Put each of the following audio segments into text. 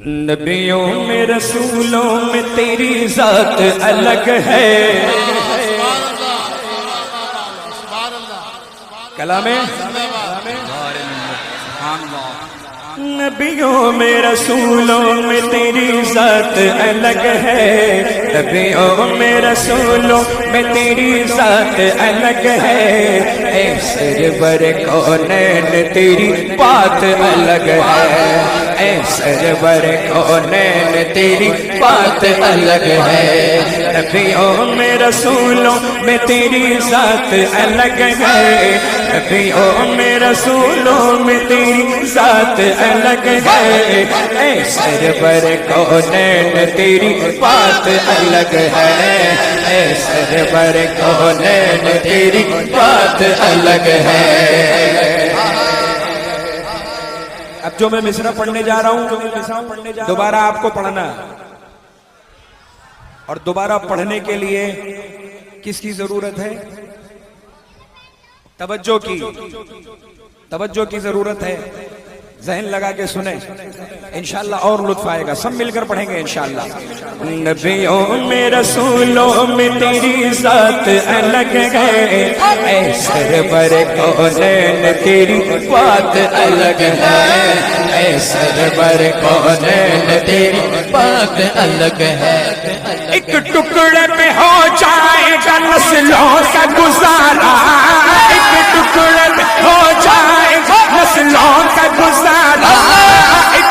نبیوں میں رسولوں میں تیری ذات الگ ہے. کلام نبیوں میں رسولوں میں تیری ذات الگ ہے. نبیوں میں رسولوں میں تیری ذات الگ ہے. اے سرور کونین تیری بات الگ ہے. اے سرور کونین تیری بات الگ ہے. نبیوں میں رسولوں میں تیری ذات الگ ہے. نبیوں میں رسولوں میں تیری ذات الگ ہے. اے سرور کونین تیری بات الگ ہے. اے سرور کونین تیری بات الگ ہے. اب جو میں مصرع پڑھنے جا رہا ہوں دوبارہ آپ کو پڑھنا ہے. اور دوبارہ پڑھنے کے لیے کس کی ضرورت ہے؟ توجہ کی ضرورت ہے. ذہن لگا کے سنیں انشاءاللہ اور لطف آئے گا. سب مل کر پڑھیں گے انشاءاللہ. نبیوں میں رسولوں میں تیری ذات الگ ہے. اے سرور کونین تیری بات الگ ہے. اے سرور کونین تیری بات الگ ہے. ایک ٹکڑے میں ہو جائے گا نسلوں کا گزارا. ایک ٹکڑے میں ہو جائے گا نسلوں کا گزارا. ایک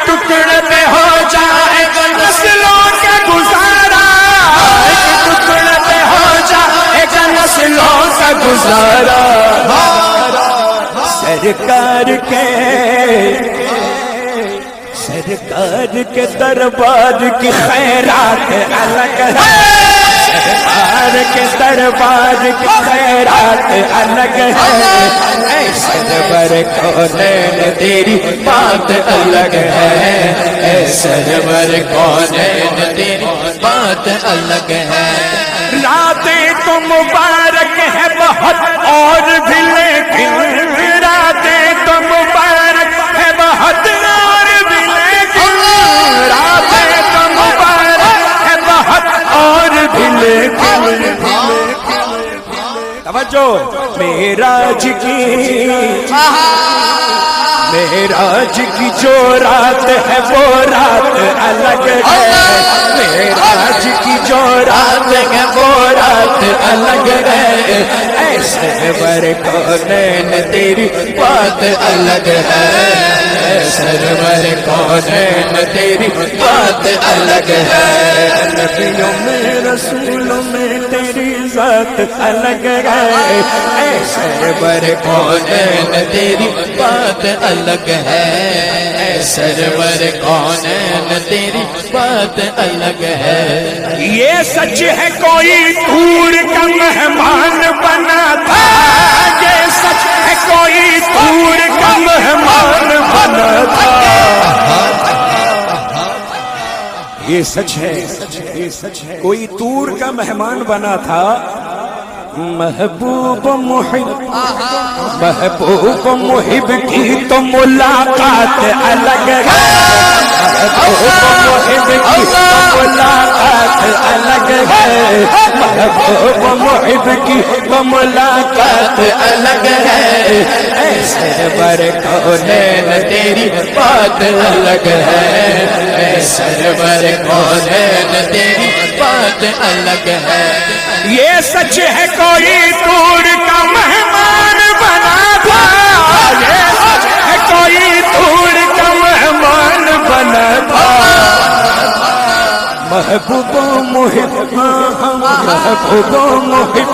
ٹکڑے میں ہو جائے گا نسلوں کا گزارا. ایک ٹکڑے میں ہو جائے گا نسلوں کا گزارا. سرکار کے دربار کی خیرات الگ ہے. سرکار کے دربار کی خیرات الگ ہے. اے سرور کونین تیری بات الگ ہے. اے سرور کونین تیری بات الگ ہے. راتیں تو مبارک ہے بہت اور بھی لیکن راتیں تو مبارک ہے بہت اور بھی لیکن راتیں تو مبارک ہے بہت اور بھی لیکن توجہ معراج کی جو رات ہے وہ رات الگ ہے. معراج کی جو رات ہے وہ رات الگ ہے. اے سرور کونین تیری بات الگ ہے. اے سرور کونین تیری بات الگ ہے. نبیوں میں رسولوں میں تیری ذات الگ ہے. اے سرور کونین تیری بات الگ ہے. اے سرور کونین تیری بات الگ ہے. یہ سچ ہے کوئی دور کا مہمان بنا تھا. یہ سچ ہے کوئی دور کا مہمان بنا تھا. یہ سچ ہے کوئی دور کا مہمان بنا تھا. محبوب محب کی تو ملاقات الگ ہے. محبوب محب کی تو ملاقات الگ ہے. محبوب محب کی تو ملاقات الگ ہے. اے سرور کونین تیری بات الگ ہے. اے سرور کونین تیری بات الگ ہے. یہ سچ ہے کوئی دور کا مہمان بنا تھا. یہ سچ ہے کوئی دور کا مہمان بنا تھا. محبوب محب محبوب محب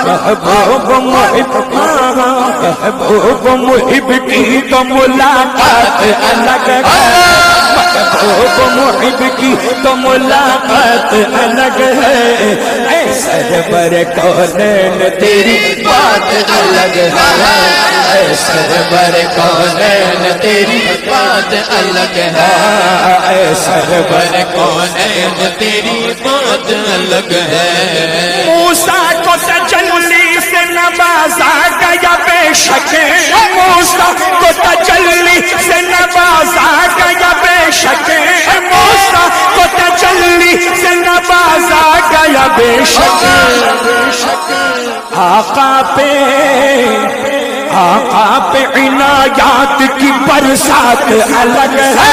محبوب محب محبوب محب کی تو ملاقات الگ ہے. محبوب محب کی تو ملاقات الگ ہے. اے سرور کونین تیری بات الگ ہے. اے سرور کونین تیری بات الگ ہے. اے سرور کونین تیری بات الگ ہے. موسیٰ کو تجلی سے نوازا گیا بے شک موسیٰ کو تجلی سے نوازا گیا بے شک موسیٰ کو تجلی سے نوازا گیا بے شک آقا پہ عنایات کی برسات الگ ہے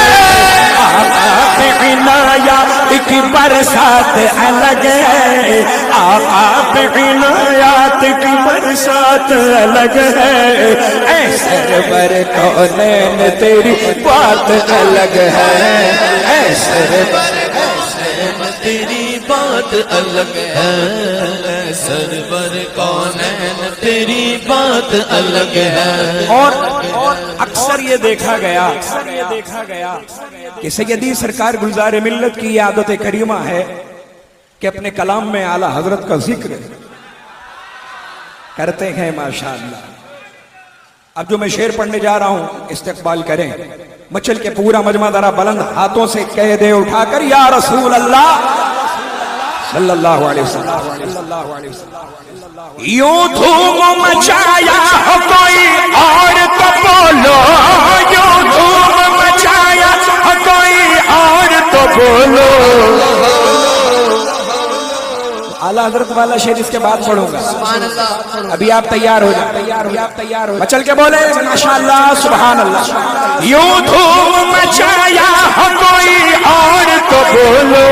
آقا پہ عنایات کی برسات الگ ہے آقا پہ عنایات کی برسات الگ ہے اے سرور کونین تیری بات الگ ہے اے سرور تیری بات الگ ہے سرور کونین تیری بات الگ ہے اور اکثر یہ دیکھا گیا کہ سیدی سرکار گلزار ملت کی یہ عادت کریمہ ہے کہ اپنے کلام میں اعلیٰ حضرت کا ذکر کرتے ہیں ماشاءاللہ اب جو میں شعر پڑھنے جا رہا ہوں استقبال کریں مچل کے پورا مجمع ذرا بلند ہاتھوں سے کہہ دے اٹھا کر یا رسول اللہ صلی اللہ علیہ وسلم یوں دھوم مچایا ہو کوئی اور تو بولو یوں دھوم مچایا ہو کوئی اور تو بولو اعلیٰ حضرت والا شعر اس کے بعد پڑھوں گا ابھی آپ تیار ہو جائیں مچل کے بولے ماشاءاللہ سبحان اللہ یوں دھوم مچایا ہو کوئی اور تو بولو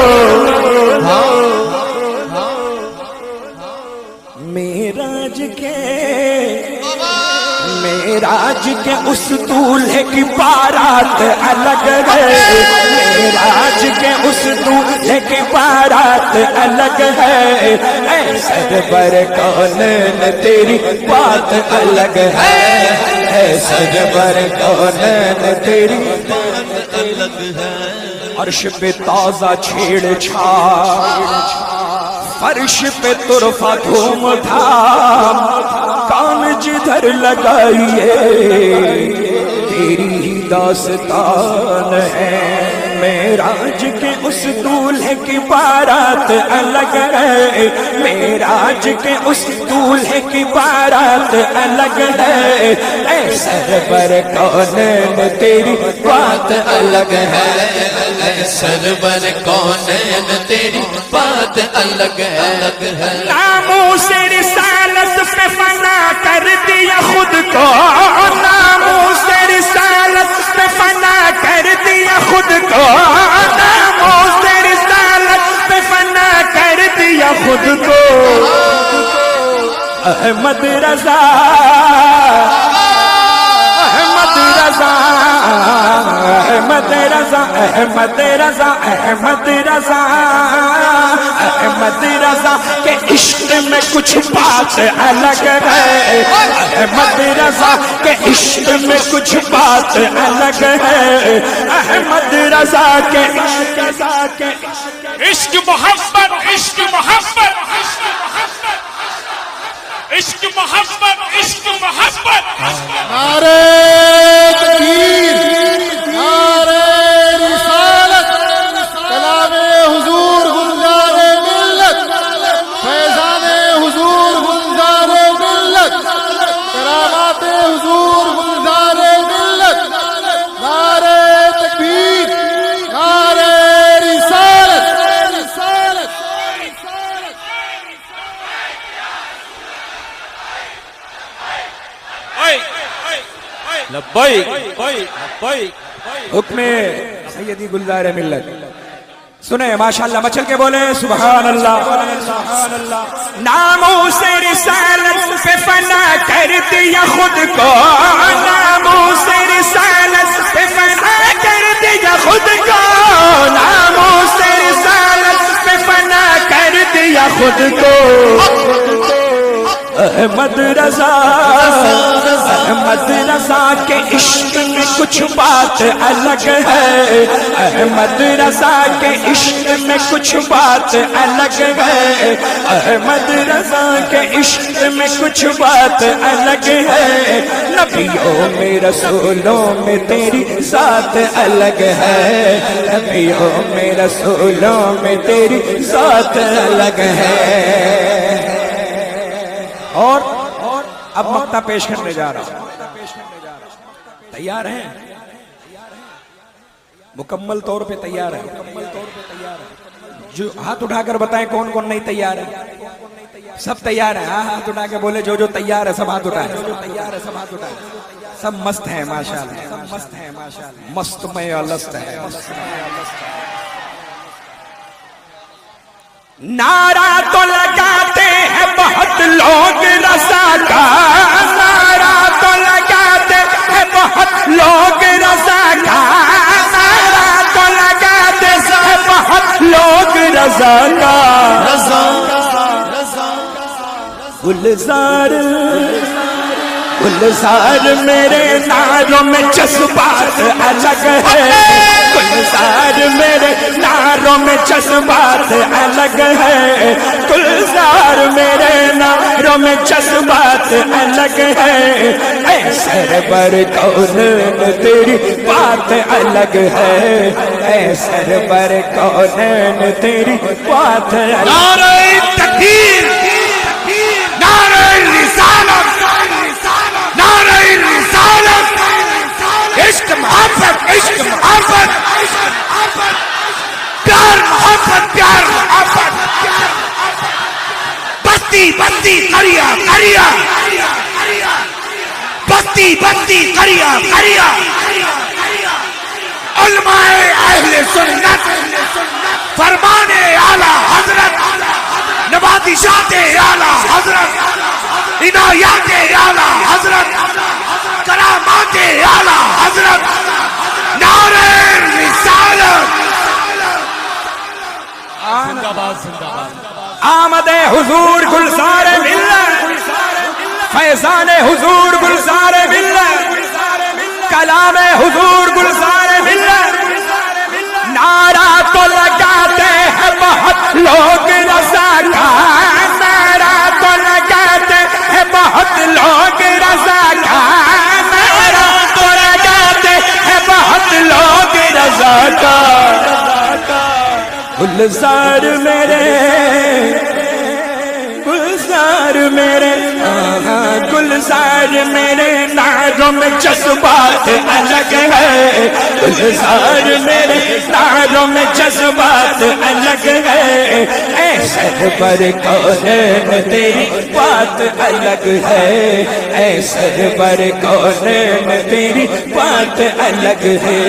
معراج کے اس دولہے کی بارات الگ ہے معراج کے اس دولہے کی بارات الگ ہے اے سرور کونین تیری بات الگ ہے اے سرور کونین تیری بات الگ ہے عرش پہ تازہ چھیڑ چھاڑ فرش پہ طرفہ دھوم دھام کان جدھر لگائیے تیری ہی داستان ہے معراج کے اس دولہے کی بارات الگ ہے معراج کے اس دولہے کی بارات الگ ہے اے سرور کونین تیری بات الگ ہے اے سرور کونین تیری بات الگ ہے ناموس رسالت پہ فنا کر دیا خود کو ناموس رسالت پہ فنا کر دیا خود کو ناموس رسالت پہ فنا کر دیا خود کو احمد رضا احمد رضا احمد رضا احمد رضا احمد رضا احمد رضا کے عشق میں کچھ بات الگ ہے احمد رضا کے عشق میں کچھ بات الگ ہے احمد رضا کے عشق محبت عشق محبت عشق محبت عشق محبت نعرہ تکبیر نعرہ رسالت کلام حضور گلزار ملت فیضان حضور گلزار ملت کرامات حضور گلزار ملت نعرہ تکبیر نعرہ رسالت لبیک حکم سیدی گلزار ملت سنیں ماشاءاللہ مچل کے بولے سبحان اللہ ناموس رسالت پہ فنا کر دیا خود کو ناموس رسالت پہ فنا کر دیا خود کو ناموس رسالت پہ فنا کر دیا خود کو احمد رضا احمد رضا کے عشق میں کچھ بات الگ ہے احمد رضا کے عشق میں کچھ بات الگ ہے احمد رضا کے عشق میں کچھ بات الگ ہے نبیوں میں رسولوں میں تیری ذات الگ ہے نبیوں میں رسولوں میں تیری ذات الگ ہے اور اب مقطع پیش کرنے جا رہا ہوں. تیار ہیں؟ مکمل طور پہ تیار ہے؟ جو ہاتھ اٹھا کر بتائیں کون کون نہیں تیار ہے. سب تیار ہیں؟ ہاں ہاتھ اٹھا کے بولے جو تیار ہے سب ہاتھ اٹھائیں. سب مست ہیں ماشاءاللہ. مست میں الست ہے. نعرہ تو لگاتے ہیں بہت لوگ رضا کا. نعرہ تو لگاتے ہیں بہت لوگ رضا کا. نعرہ تو لگاتے ہیں بہت لوگ رضا کا. گلزار گلزار میرے ناروں میں جذبات الگ ہے. گلزار میرے ناروں میں جذبات الگ ہے. گلزار میرے ناروں میں جذبات الگ ہے. اے سرور کونین تیری بات الگ ہے. اے سرور کونین تیری بات الگ ہے. نعرہ تکبیر، نعرہ رسالت، نعرہ رسالت. عشق محبت، عشق محبت، پیار محبت، پیار محبت. بستی بستی قریہ قریہ، بستی بستی قریہ قریہ. علماء اہل سنت، فرمان اعلیٰ حضرت، نباتشات اعلیٰ حضرت، عنایات اعلیٰ حضرت، کرامات اعلیٰ حضرت. نعرہ رسالت. آمد حضور گلزار ملت، فیضان حضور گلزار ملت، کلام حضور گلزار ملت. نعرہ تو لگاتے ہیں بہت لوگ رضا کا. نعرہ تو لگاتے ہیں بہت لوگ رضا کا. نعرہ تو لگاتے ہیں بہت لوگ رضا کا. گلزار میرے، گلزار میرے، گلزار میرے ناروں میں جذبات الگ ہے. گلزار میرے ناروں میں جذبات الگ ہے. اے سرور کونین تیری بات الگ ہے. اے سرور کونین تیری بات الگ ہے.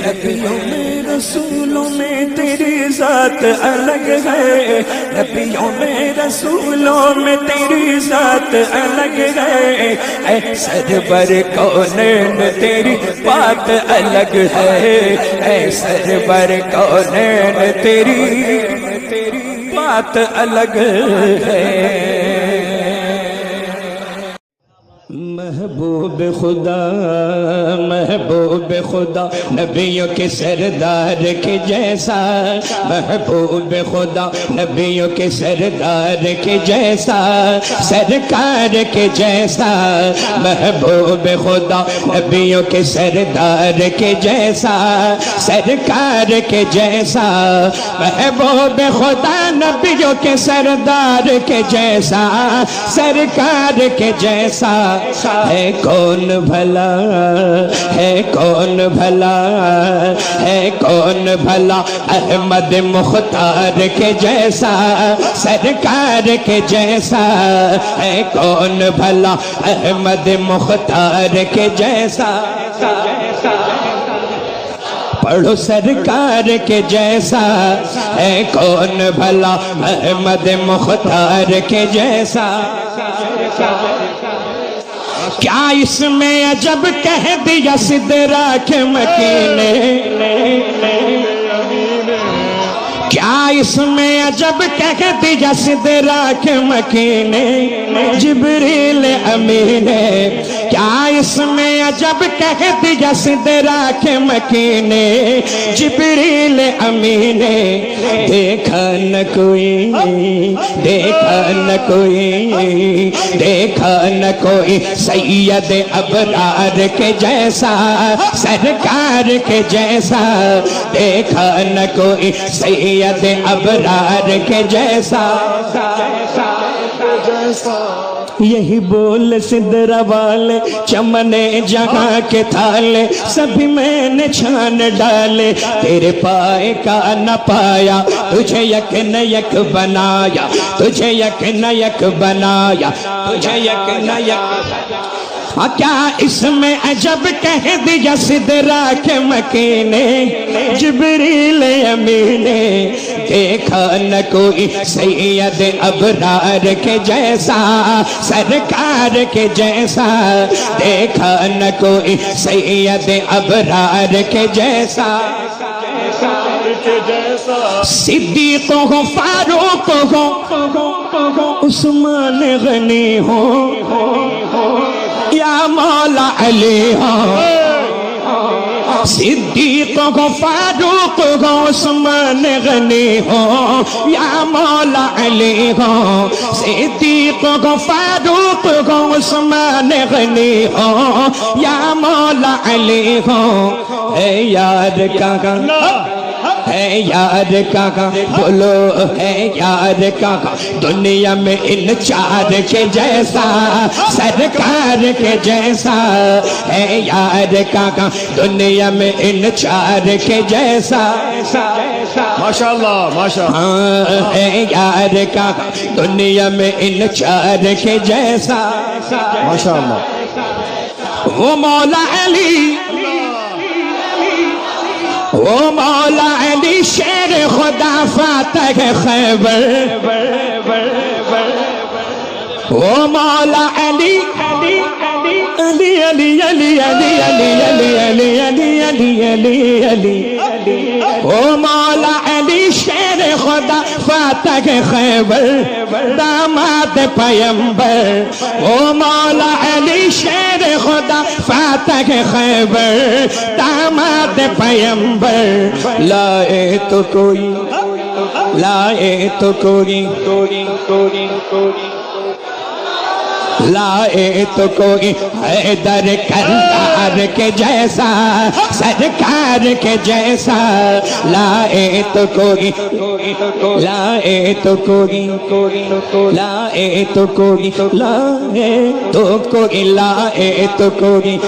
نبیوں میں رسولوں میں تیری ذات الگ ہے. نبیوں میں رسولوں میں تیری ذات الگ ہے. اے سرور کونین تیری بات الگ ہے. اے سرور کونین تیری بات الگ ہے. محبوب خدا، محبوب خدا، نبیوں کے سردار کے جیسا. محبوب خدا، نبیوں کے سردار کے جیسا، سرکار کے جیسا. محبوب خدا، نبیوں کے سردار کے جیسا، سرکار کے جیسا. محبوب خدا، نبیوں کے سردار کے جیسا، سرکار کے جیسا. ہے کون بھلا، ہے کون بھلا، ہے کون بھلا احمد مختار کے جیسا، سرکار کے جیسا. ہے کون بھلا احمد مختار کے جیسا. پڑھو سرکار کے جیسا. ہے کون بھلا احمد مختار کے جیسا. کیا اس میں عجب کہہ دیا سدرا کے مکین نے. کیا اس میں عجب کہہ دیا سدرا کے مکین جبریل امین. کیا اس میں عجب کہہ دیا سدرا کے مکین جبریل امین. دیکھا نہ کوئی، دیکھا نہ کوئی، دیکھا نہ کوئی سید ابرار کے جیسا، سرکار کے جیسا. دیکھا نہ کوئی سید ابرار کے جیسا. یہی بول سدرا والے چمنے جہاں کے تھالے سبھی میں نے چھان ڈالے تیرے پائے کا نہ پایا تجھے یک نہ یک بنایا تجھے یک نہ یک بنایا تجھے یک نہ یک کیا اس میں عجب کہہ دیا سدرا کے مکینے جبریل امینے دیکھا نہ کوئی سید ابرار کے جیسا سرکار کے جیسا دیکھا نہ کوئی سید ابرار کے جیسا صدیق ہو فاروق ہو عثمان غنی ہو یا مولا علی ہو صدیق ہو فاروق ہو عثمان غنی ہو یا مولا علی ہو صدیق ہو فاروق ہو عثمان غنی ہو یا مولا علی ہو اے یار کہاں ہے یار کہاں بولو ہے یار کہاں دنیا میں ان چار کے جیسا سرکار کے جیسا ہے یار کہاں دنیا میں ان چار کے جیسا ماشاءاللہ ماشاءاللہ ہے یار کہاں دنیا میں ان چار کے جیسا ماشاءاللہ وہ مولا علی وہ مولا علی شیر خدا فاتح خیبر وہ مولا علی علی علی علی علی علی علی علی علی علی علی علی وہ مولا علی شیر خدا فاتح خیبر داماد پیمبر وہ مولا علی شیر خدا فاتح خیبر داماد پیمبر لائے تو کوئی لائے تو کوئی لائے تو کوئی حیدر کرار کے جیسا سرکار کے جیسا لائے تو کوئی لائے تو کوئی لائے تو کوئی لائے تو کوئی لائے تو کوئی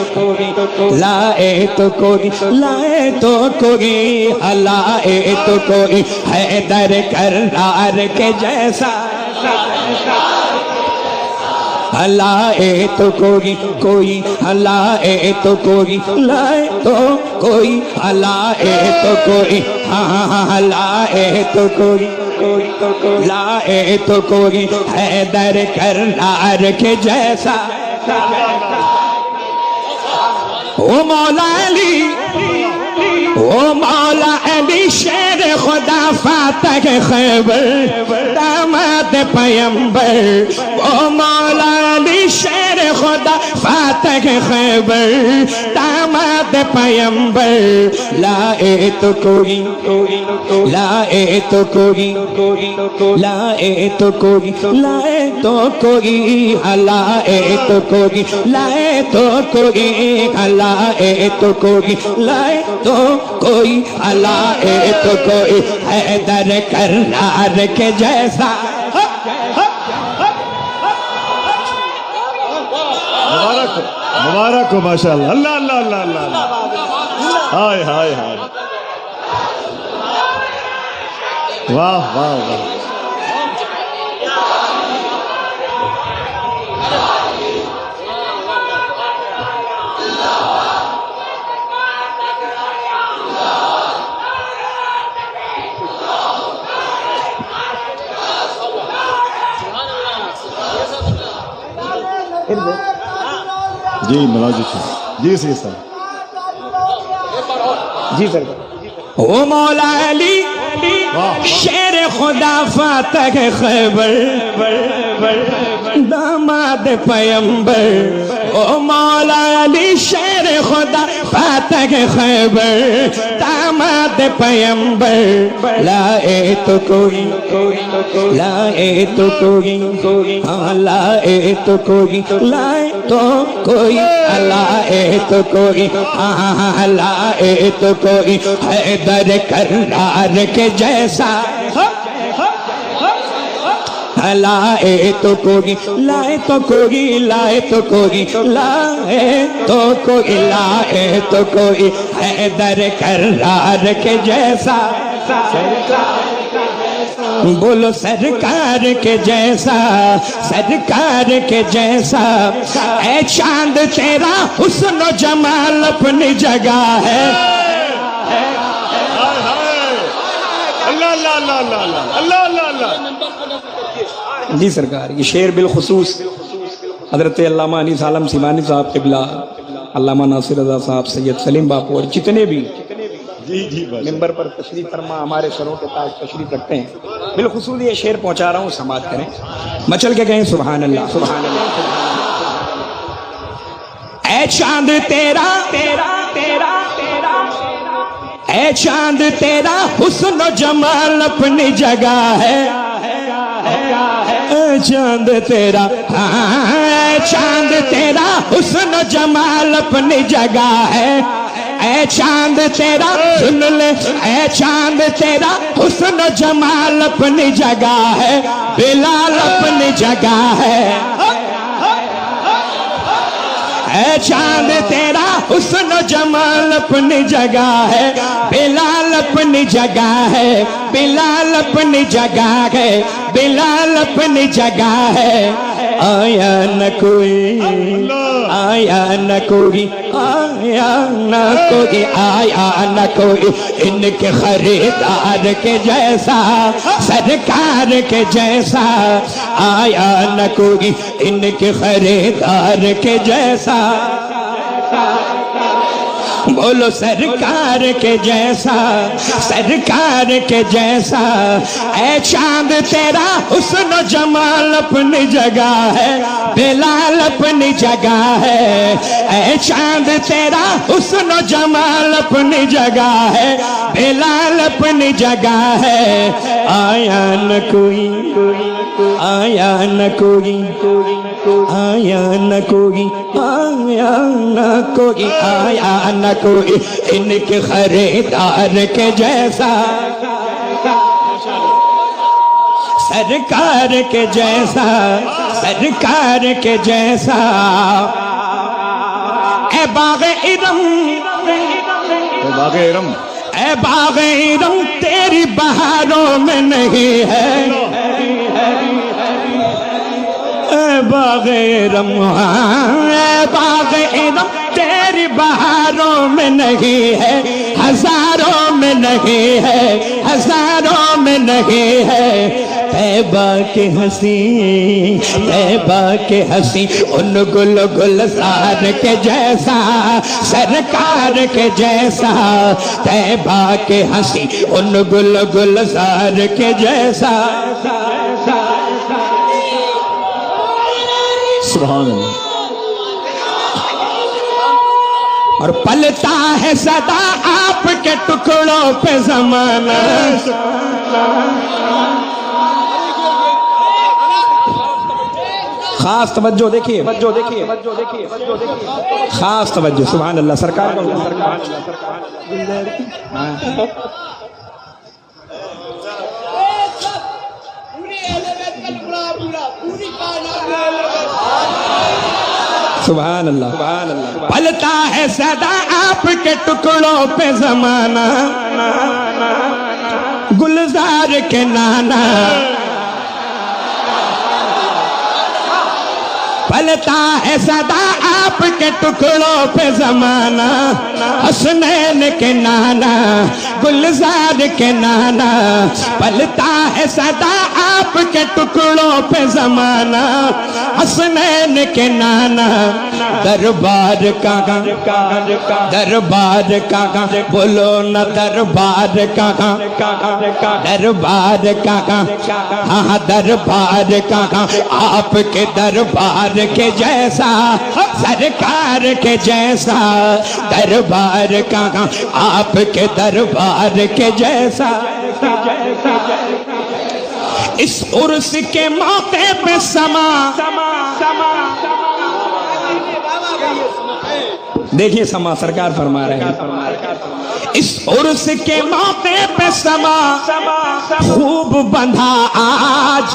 لائے تو کوئی لائے تو کوئی لائے تو کوئی حیدر کرار کے جیسا لائے تو کوئی لائے تو کوئی لائے تو کوئی لائے تو کوئی ہاں لائے تو کوئی لائے تو کوئی حیدر کرار کے جیسا وہ مولا علی وہ مولا علی شیر خدا فاتح خیبر داماد پیمبر وہ مولا علی شیر خدا فاتح خیبر داماد پیمبر لائے تو کوئی لائے تو کوئی لائے تو کوئی لائے تو کوئی لائے تو کوئی لائے تو کوئی لائے تو کوئی لائے تو کوئی لائے تو کوئی حیدر کرار کے جیسا مبارک ہو ماشاءاللہ اللہ اللہ اللہ اللہ ہائے ہائے ہائے واہ واہ واہ جی مراجع جی سی سر جی سر وہ مولا علی شیر خدا فاتح خیبر داماد پیمبر وہ مولا علی شیر خدا فاتح خیبر داماد پیمبر لائے تو کوئی لائے تو کوئی ہاں لائے تو کوئی لائے تو کوئی لائے تو کوئی ہاں لائے تو کوئی حیدر کرار کے جیسا لائے تو کوئی لائے تو کوئی لائے تو کوئی لائے تو کوئی لائے تو کوئی حیدر کرار کے جیسا بولو سرکار کے جیسا سرکار کے جیسا اے چاند تیرا حسن و جمال اپنی جگہ ہے اللہ اللہ اللہ اللہ اللہ اللہ اللہ جی سرکار یہ شعر بالخصوص حضرت علامہ انیس عالم سیمانی صاحب قبلہ علامہ ناصر رضا صاحب سید سلیم باپو اور جتنے بھی ممبر پر تشریف فرما ہمارے سروں کے تاج تشریف رکھتے ہیں بالخصوص یہ شعر پہنچا رہا ہوں سماعت کریں مچل کے کہیں سبحان اللہ سبحان اللہ اے چاند تیرا تیرا تیرا تیرا اے چاند تیرا حسن و جمال اپنی جگہ ہے اے چاند تیرا اے چاند تیرا حسن و جمال اپنی جگہ ہے اے چاند تیرا سن لے اے چاند تیرا حسن و جمال اپنی جگہ ہے بلال اپنی جگہ ہے اے چاند تیرا حسن و جمال اپنی جگہ ہے بلال اپنی جگہ ہے بلال اپنی جگہ ہے بلال اپنی جگہ ہے آیا نہ کوئی آیا نہ کوئی آیا نہ کوئی آیا نہ کوئی ان کے خریدار کے جیسا سرکار کے جیسا آیا نہ کوئی ان کے خریدار کے جیسا بولو سرکار کے جیسا سرکار کے جیسا اے چاند تیرا حسن و جمال اپنی جگہ ہے بلال اپنی جگہ ہے اے چاند تیرا حسن و جمال اپنی جگہ ہے بلال اپنی جگہ ہے آیا نہ کوئی آیا نہ کوئی آیا نہ کوئی آیا نہ کوئی آیا نہ کوئی ان کے خریدار کے جیسا سرکار کے جیسا سرکار کے جیسا اے باغ ارم باغ ارم اے باغ ارم تیری بہاروں میں نہیں ہے اے باغ ارم اے باغ ارم تیری بہاروں میں نہیں ہے ہزاروں میں نہیں ہے ہزاروں میں نہیں ہے طیبہ کے ہنسی طیبہ کے ہنسی ان گل گلزار کے جیسا سرکار کے جیسا طیبہ کے ہنسی ان گل گلزار کے جیسا سبحان اللہ اور پلتا ہے صدا آپ کے ٹکڑوں پہ زمانہ خاص توجہ دیکھیے خاص توجہ سبحان اللہ سرکار سبحان اللہ پلتا ہے صدا آپ کے ٹکڑوں پہ زمانہ گلزار کے نانا پلتا ہے صدا آپ کے ٹکڑوں پہ زمانہ حسنین کے نانا گلزار کے نانا پلتا ہے صدا آپ کے ٹکڑوں پہ زمانہ حسنین کے نانا دربار کہاں دربار کہاں بولو نہ دربار کہاں دربار کہاں ہاں دربار کہاں آپ کے دربار کے جیسا سرکار کے جیسا دربار کہاں آپ کے دربار کے جیسا اس عرس کے موقع پہ سما دیکھیے سما سرکار فرما رہے ہیں اس عرس کے موقع پہ سما خوب بندھا آج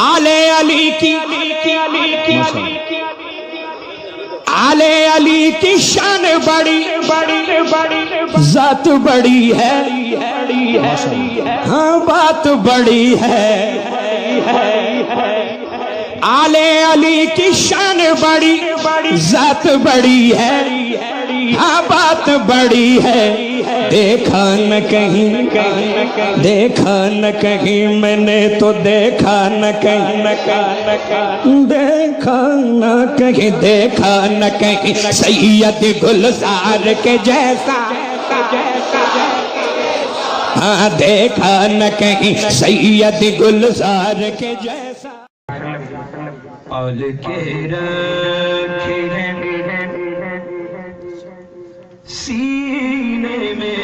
آلے علی کی آلے علی کی شان بڑی ذات بڑی ہے، ہاں بات بڑی ہے۔ آلے علی کی شان بڑی ذات بڑی ہے، ہاں بات بڑی ہے۔ دیکھا نہ کہیں دیکھا نہ کہیں میں نے تو دیکھا نہ کہیں دیکھا نہ کہیں دیکھا نہ کہیں سید گلزار کے جیسا، ہاں دیکھا نہ کہیں سید گلزار کے جیسا۔ پال کے رکھے سینے میں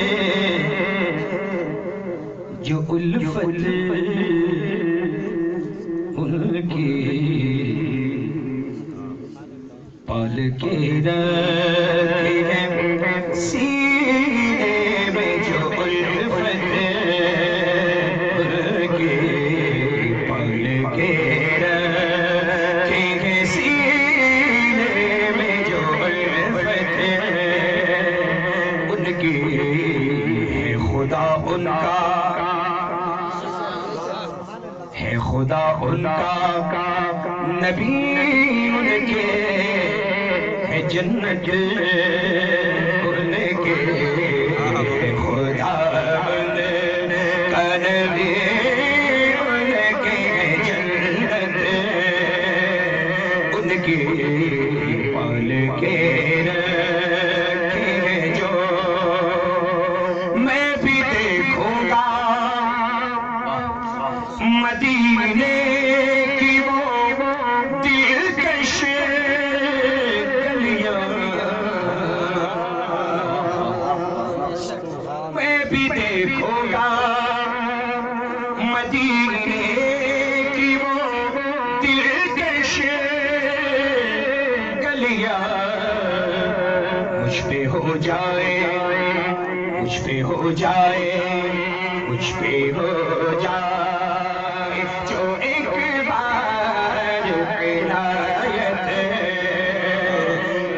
جو الفت ان کی، پال کے رکھے سینے میں جو الفت ان کی، پال کے رکھے سینے میں جو الفت ان کی، خدا ان کا ہے، خدا ان کا نبی ان کے ہے، جنت ان کے خدا ان کا نبی ان کے ہے، جنت ان کی، پال کے رکھے جو میں بھی دیکھوں گا مدینے کی وہ دلکش گلیاں، میں بھی دیکھوں گا مدینے کی وہ دلکش گلیاں، مجھ پہ ہو جائے مجھ پہ ہو جائے مجھ پہ ہو جائے جو ایک بار عنایت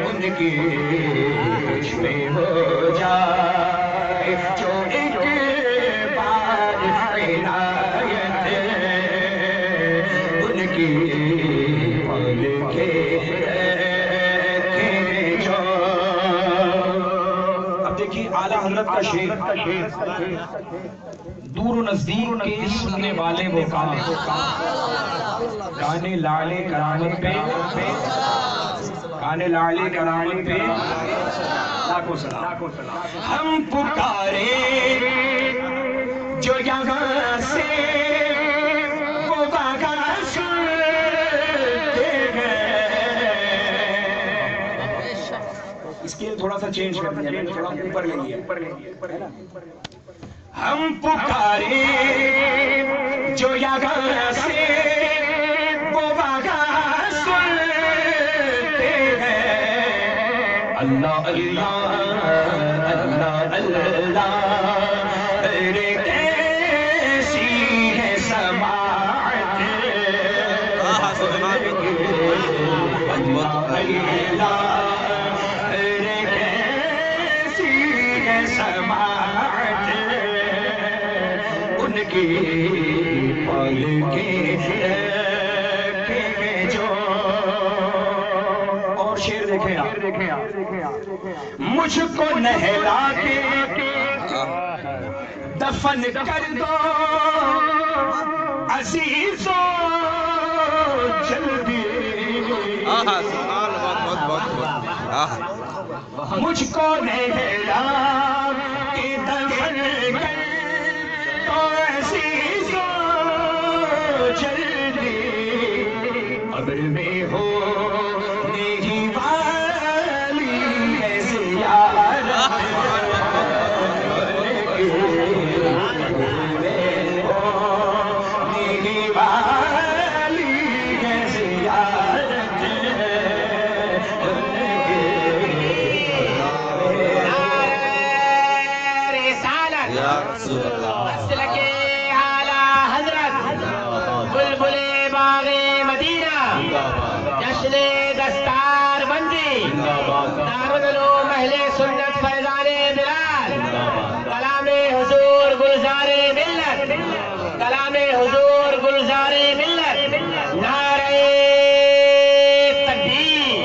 ان کی، مجھ پہ ہو جائے جو ایک بار عنایت ان کی، پال کے رکھے جو۔ اب دیکھیے اعلیٰ حضرت کا شعر، دور و نزدیک کے سننے والے وہ گانے لالے کرامت پہ، گانے لالے کرامت پہ لاکھوں سلام۔ ہم پکارے جو یہاں سے وہ وہاں سنتے ہیں، اسکیل تھوڑا سا چینج کر دیا، تھوڑا اوپر لے لیا۔ ہم پکارے جو یہاں سے وہ وہاں سنتے ہیں، اللہ اللہ اللہ اللہ، ارے کیسی ہے سماعت، اللہ اللہ، ارے کیسی ہے سماعت ان کی، پال کے رکھے جو۔ اور شعر دیکھیں آپ، مجھ کو نہلا کے دفن کر دو عزیزو جلدی، مجھ کو نہلا کے دفن کر دو عزیزو جلدی، قبر میں ہو میری والی ہے زیارت، میری والی ہے زیارت، رسالت جشن دستار بندی دارالعلوم اہل سنت فیضان بلال کلام حضور گلزار ملت کلام حضور گلزار ملت نعرہ تکبیر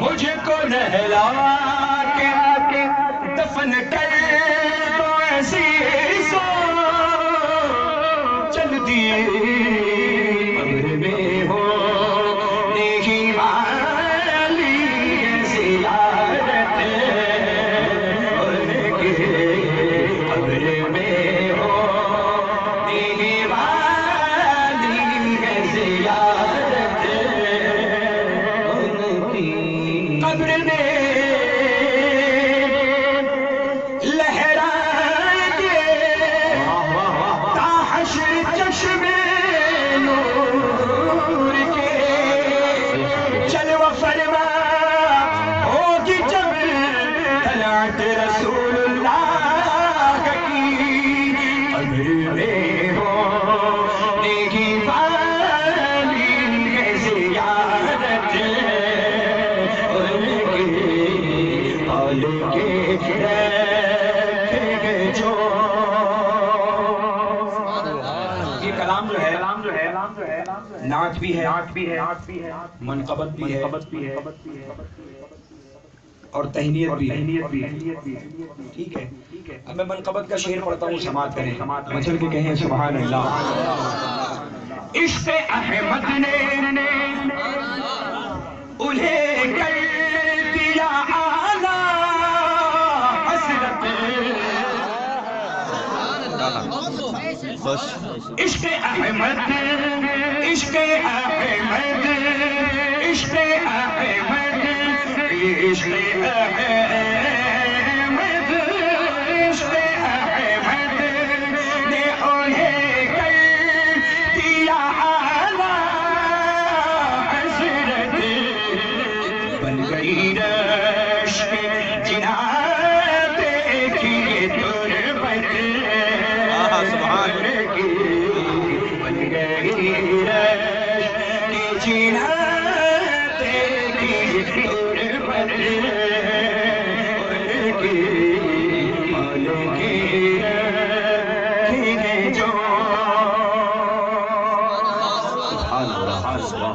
مجھ کو نہلا کے دفن کر تو ایسی سو چل دیے قبر میں ہو دیکھی والی زیارت ان کے قبر میں ہو دیکھی والی زیارت ان کی قبر میں رسول اللہ کی قبر میں ہو دیکھی والی زیارت ان کے حال کے رکھے جو یہ کلام جو ہے نعت بھی ہے منقبت بھی ہے اور تہنیت بھی ہے. ٹھیک ہے. اب میں منقبت کا شعر پڑھتا ہوں, سماعت کریں, مچل کے کہیں سبحان اللہ. عشق احمد نے انہیں کر دیا اعلیٰ حضرت. عشق احمد عشق احمد عشق احمد عشق احمد عشق احمد نے انہیں کر دیا اعلیٰ حضرت. بن گئی رشک جنات کی تربت بن گئی رشک جنات کی تربت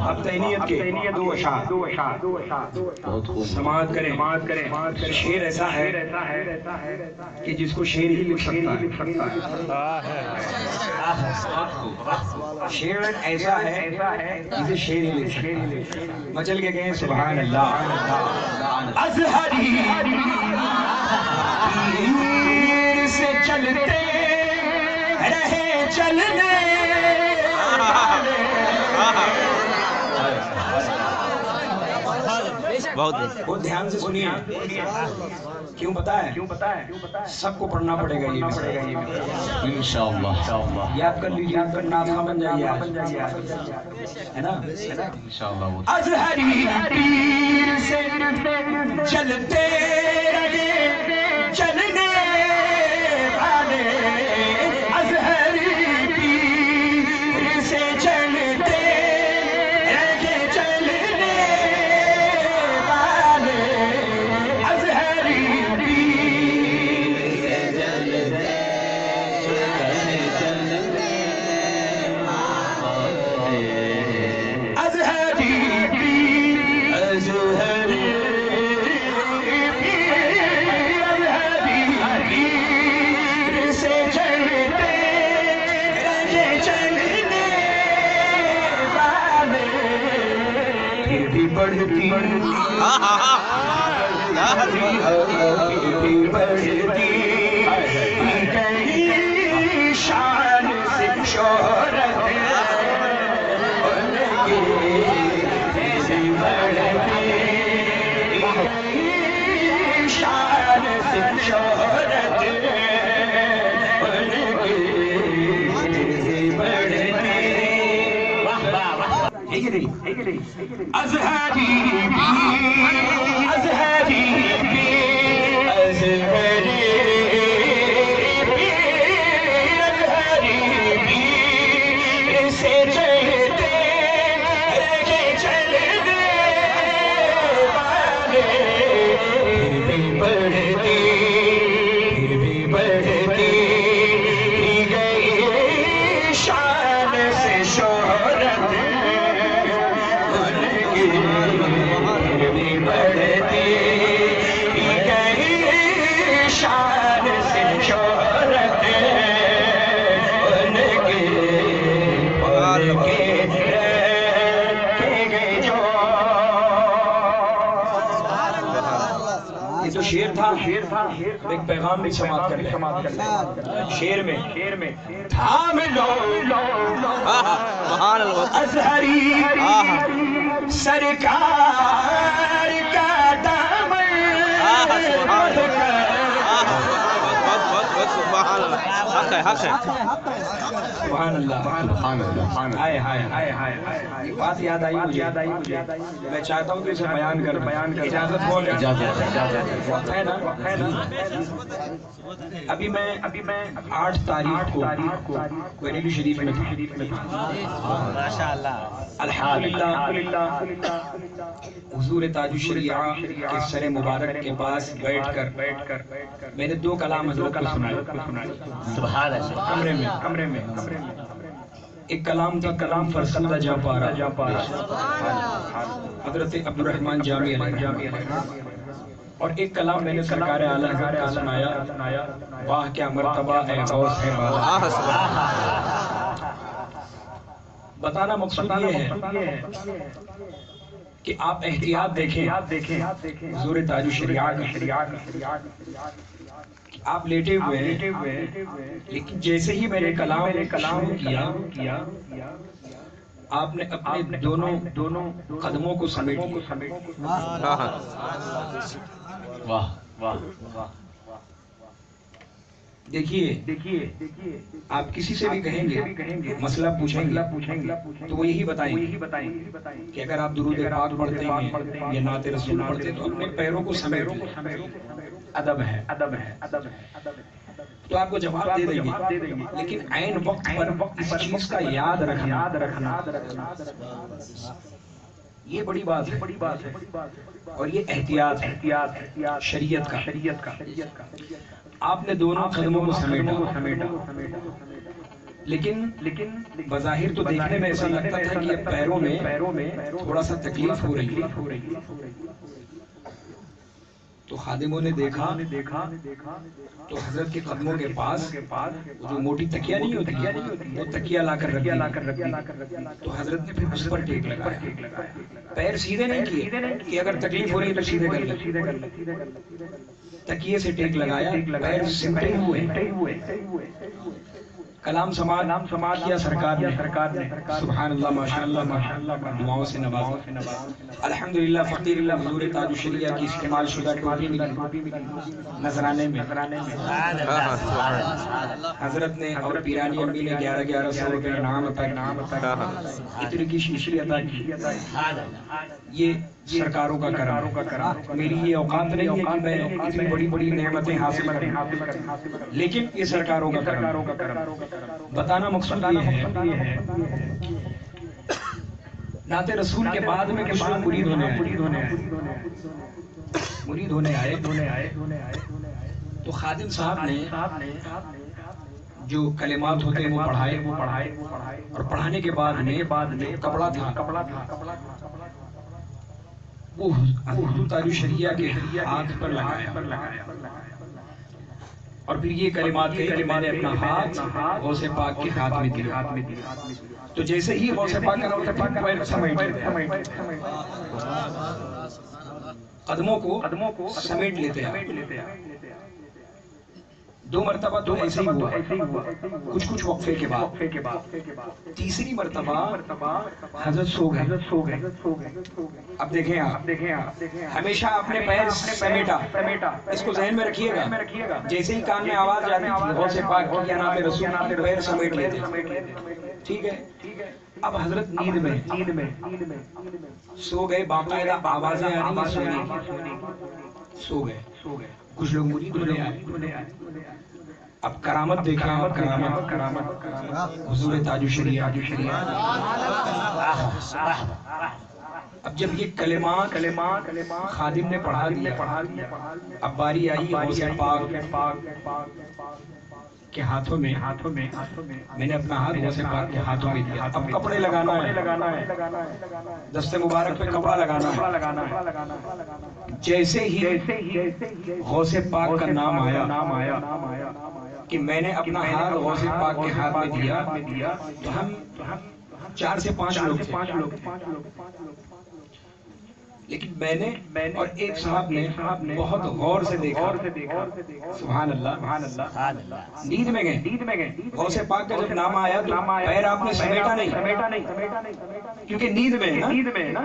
اب تہنیت کے دو اشعار سماعت کریں. شعر ایسا ہے کہ جس کو شعر ہی لکھ سکتا ہے. شعر ایسا ہے جسے شعر ہی لکھ سکتا ہے. مچل کے کہیں سبحان اللہ. ازہری پیر سے چلتے رہے چلنے بہت دھیان سے سنیے. کیوں پتا ہے سب کو پڑھنا پڑے گا یہ انشاءاللہ. یاد کر لیجیے, آپ کا ناظرہ بن جائیے ہے نا انشاءاللہ. ازہری پیر سے چلتے رہے چلنے والے ازہری پیر سے چلتے رہے چلنے والے ازہری پیر سے چلتے ازہری پیر ازہری بڑھتی کہیں شان سے شہرت شان سے شہرت ازہری ازہری ازہری ازہری سے چلتے رہے تھا ایک پیغام بھی سماعت کر لیں شعر میں تھام لو ازہری سرکار کا دامن سبحان اللہ ہائے ہائے ہائے ہائے یہ بات یاد آئی مجھے میں چاہتا ہوں کہ اسے بیان کر اجازت بول ہے نا ابھی میں 8 تاریخ کو بریلی شریف میں الحمدللہ حضور تاج الشریعہ کے سر مبارک کے پاس بیٹھ کر میں نے 2 کلام حضرت کو سنائے کمرے میں ایک کلام تھا کلام فرسودہ جا پارا حضرت عبدالرحمن جامی علیہ اور ایک کلام میں نے سرکار اعلیٰ حضرت کا سنایا واہ کیا مرتبہ ہے غوث ہے بالا بتانا مقصود یہ ہے کہ آپ احتیاط دیکھیں حضور تاج الشریعہ آپ لیٹے ہوئے ہیں لیکن جیسے ہی میں نے کلام کیا آپ نے اپنے دونوں قدموں کو سمیٹ واہ دیکھیے آپ کسی سے بھی کہیں گے مسئلہ پوچھیں گے تو وہ یہی بتائیں گے کہ اگر آپ درود پاک پڑھتے ہیں یا نعت رسول پڑھتے ہیں تو اپنے پیروں کو سمیٹ لیں ادب ہے تو آپ کو جواب دے دیں گے لیکن عین وقت پر اس چیز کا یاد رکھنا یہ بڑی بات ہے اور یہ احتیاط شریعت کا آپ نے دونوں قدموں کو سمیٹا لیکن بظاہر تو دیکھنے میں ایسا لگتا تھا کہ پیروں میں تھوڑا سا تکلیف ہو رہی ہے تو خادموں نے دیکھا تو حضرت کے قدموں کے پاس جو موٹی تکیہ نہیں ہوتی وہ تکیہ لا کر رکھ تو حضرت نے پھر اس پر ٹیک لگایا پیر سیدھے نہیں کیے کہ اگر تکلیف ہو رہی ہے تو سیدھے کر لیں تکیے سے ٹیک لگایا پیر سمٹے ہوئے کلام سماعت کیا سرکار نے سبحان اللہ ماشاءاللہ دعاؤں سے نوازا الحمدللہ فقیر اللہ حضور تاج الشریعہ کی استعمال شدہ ٹوپی ملی نذرانے میں حضرت نے اور پیرانی امی نے 1100 روپے انعام عطا عطر کی شیشی عطا کی یہ سرکاروں کا کرم میری یہ اوقات نہیں ہے کہ میں اتنی بڑی نعمتیں حاصل کریں لیکن یہ سرکاروں کا کرم بتانا مقصود یہ ہے نعت رسول کے بعد میں کچھ لوگ مرید ہونے آئے تو خادم صاحب نے جو کلمات ہوتے ہیں وہ پڑھائے اور پڑھانے کے بعد کپڑا تھا وہ حضور تاج الشریعہ کے ہاتھ پر لگایا اور پھر یہ کلمات کہی کہ میں نے اپنا ہاتھ غوث پاک کے ہاتھ میں دیا تو جیسے ہی غوث پاک کا قدموں کو سمیٹ لیتے ہیں 2 مرتبہ تو ایسے ہی ہوا کچھ وقفے کے بعد تیسری مرتبہ حضرت سو گئے اب دیکھیں آپ ہمیشہ اپنے پیر سمیٹا اس کو ذہن میں رکھیے گا جیسے ہی کان میں آواز جاتی تھی غوث پاک کی یا نام رسول پیر سمیٹ لیتے ٹھیک ہے اب حضرت نیند میں سو گئے باقاعدہ آوازیں آ رہی ہیں سو گئے کچھ لوگ مرید ہونے آئے اب کرامت دیکھیں آپ کرامت حضور تاج الشریعہ اب جب یہ کلمات خادم نے پڑھا دیا اب باری آئی غوث پاک کے ہاتھوں میں میں نے اپنا ہاتھ غوث پاک کے ہاتھوں میں دیا اب کپڑے لگانا ہے دست مبارک پہ کپڑا لگانا ہے جیسے ہی غوث پاک کا نام آیا کہ میں نے اپنا ہاتھ غوث پاک کے ہاتھ میں دیا تو ہم 4 سے 5 لوگ لیکن میں نے اور ایک صاحب نے بہت غور سے دیکھا، سبحان اللہ، نیند میں گئے، غوث پاک کا جب نام آیا تو پیر آپ نے سمیٹا نہیں، کیونکہ نیند میں ہے نا،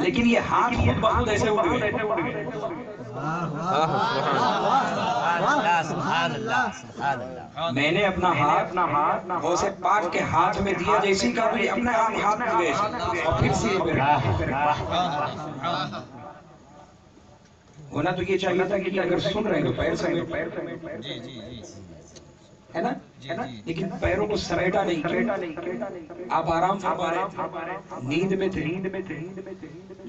لیکن یہ ہاتھ خود بخود ایسے اٹھ گئے۔ میں نے اپنا ہاتھ غوث پاک کے ہاتھ میں دیا، جیسی کا بھی اپنے آپ ہاتھ میں گئے اور پھر سے ہونا تو یہ چاہیے تھا کہ اگر سن رہے ہیں تو پیر سمیٹ ہے نا، لیکن پیروں کو سمیٹا نہیں کیا، آپ آرام فرما رہے تھے، نیند میں تھے،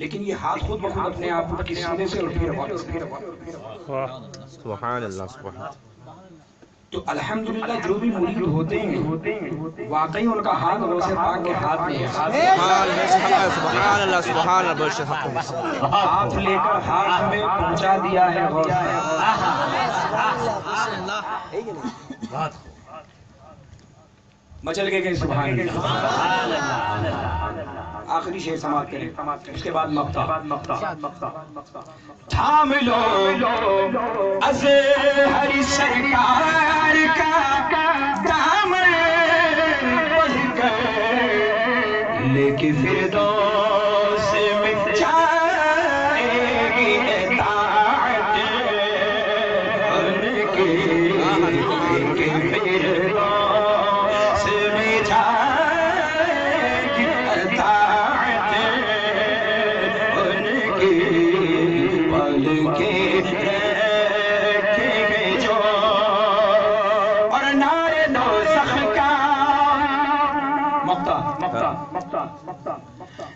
لیکن یہ ہاتھ خود بخود اپنے آپ کی سینے سے اور پھر واپس۔ سبحان اللہ، سبحان اللہ۔ تو الحمدللہ جو بھی مرید ہوتے ہیں واقعی ان کا ہاتھ غوث پاک کے ہاتھ میں ہے۔ سبحان اللہ، سبحان اللہ، ہاتھ لے کر ہاتھ میں پہنچا دیا ہے غوث۔ مچل کے گئے، سبحان اللہ۔ آخری شعر سماعت کریں، اس کے بعد مقطع۔ تھام لو ازہر سرکار کا دامن بڑھ گئے، لیکن فردوس میں جائے گی اطاعت ان کی، لیکن فردوس میں جائے گی اطاعت ان کی، کے جو اور نعرے دوزخ کا مقطع،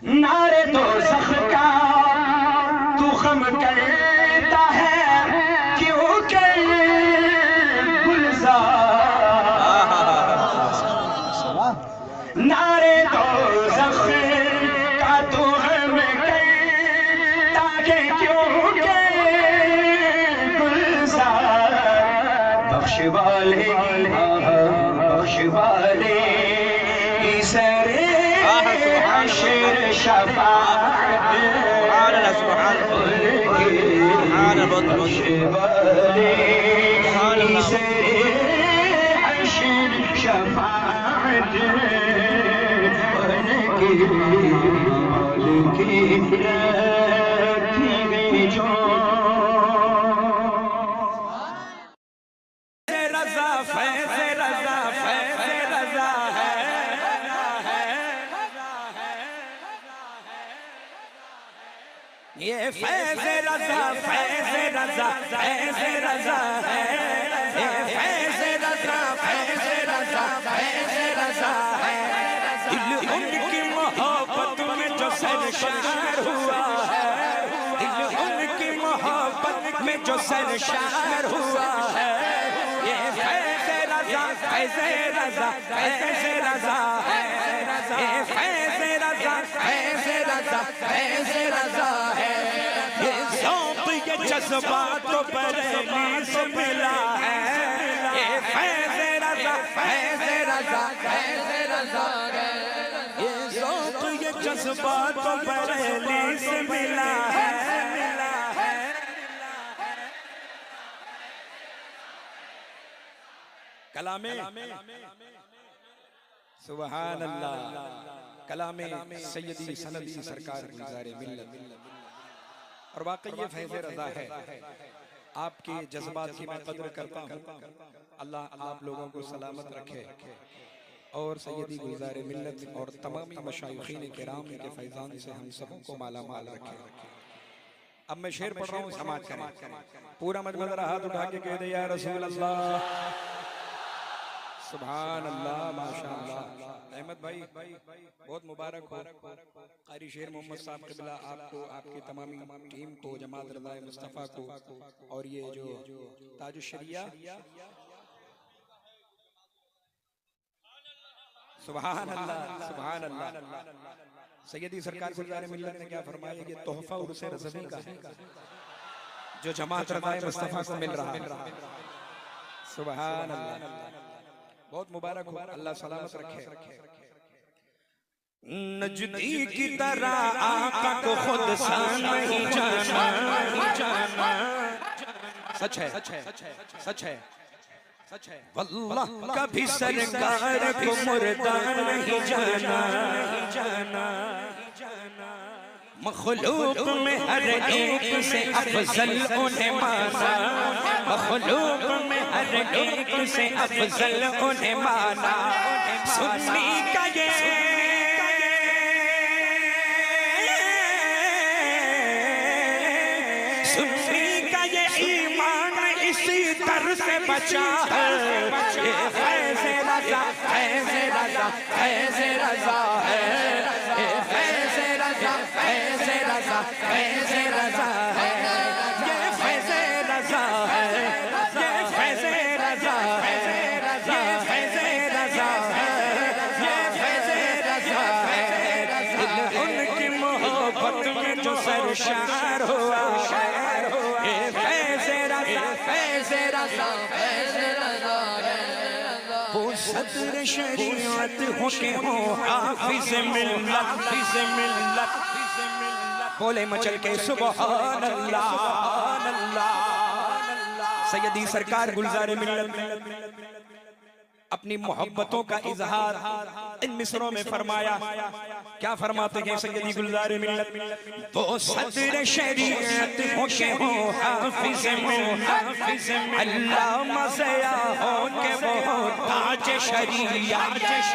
نعرے دوزخ کا تو خم کرتا ہے کیوں کہ گلزار، نعرے دوزخ کا تو خم کرتا ہے کیوں بخش والے سر حشر شفاعت، بخش والے سر حشر شفاعت ان کی جو یہ فیض رضا، فیض رضا، فیض رضا ہے، یہ فیض رضا، فیض رضا، فیض رضا ہے، دل ان کی محبت میں جو سرشار ہوا ہے، دل ان کی محبت میں جو سرشار ہوا ہے، یہ فیض رضا، فیض رضا، فیض رضا ہے، یہ فیض رضا، فیض رضا، فیض رضا ہے، یہ ذوق یہ جذبات تو بریلی سے ملا ہے، یہ فیض رضا، فیض رضا، فیض رضا ہے، یہ ذوق یہ جذبات تو بریلی سے ملا ہے۔ کلام سبحان اللہ، کلام سیدی سندی سرکار گلزار ملت، اور واقعی یہ فیض رضا ہے۔ آپ کے جذبات کی میں قدر کرتا ہوں، اللہ آپ لوگوں کو سلامت رکھے اور سیدی گلزار ملت اور تمامی مشایخین کرام کے فیضان سے ہم سب کو مالا مال رکھے۔ اب میں شعر پڑھ رہا ہوں، سماعت کریں، پورا مجمع ذرا ہاتھ اٹھا کے کہہ دے یا رسول اللہ، سبحان اللہ، ماشاءاللہ۔ احمد بھائی بہت مبارک ہو، قاری شیر محمد صاحب قبلہ آپ کو، آپ کی تمامی ٹیم کو، جماعت رضا مصطفیٰ کو، اور یہ جو تاج الشریعہ، سبحان اللہ، سبحان اللہ۔ سیدی سرکار گلزار ملت نے کیا فرمایا کہ تحفہ عرس رضوی کا ہے جو جماعت رضا مصطفیٰ کو مل رہا ہے، سبحان اللہ۔ بہت مبارک ہو، اللہ سلامت رکھے۔ نجدی کی طرح آقا کو خود سا نہیں جانا سچ ہے سچ ہے واللہ کبھی سرکار کو مردہ نہیں جانا مخلوق میں ہر ایک سے افضل انہیں مانا مخلوق میں ہر ایک سے افضل انہیں مانا سنی کا یہ ایمان اسی در سے بچا ہے یہ فیض رضا فیض رضا فیض رضا ہے یہ فیض رضا فیض رضا فیض رضا ہے یہ فیض رضا ہے یہ فیض رضا ہے یہ فیض رضا ہے یہ فیض رضا ہے ان کی محبت میں جو سرشار ہوا یہ فیض رضا فیض رضا فیض رضا ہے وہ صدر شریعت ہو کہ ہو حافظ ملت بولے مچل کے سبحان اللہ سیدی سرکار گلزار ملت اپنی محبتوں کا اظہار ان مصروں میں فرمایا کیا فرماتے ہیں سیدی گلزار ملت وہ صدر شریعت ہو کہ ہو حافظ علامہ ضیاء ہو کہ وہ تاج شریعت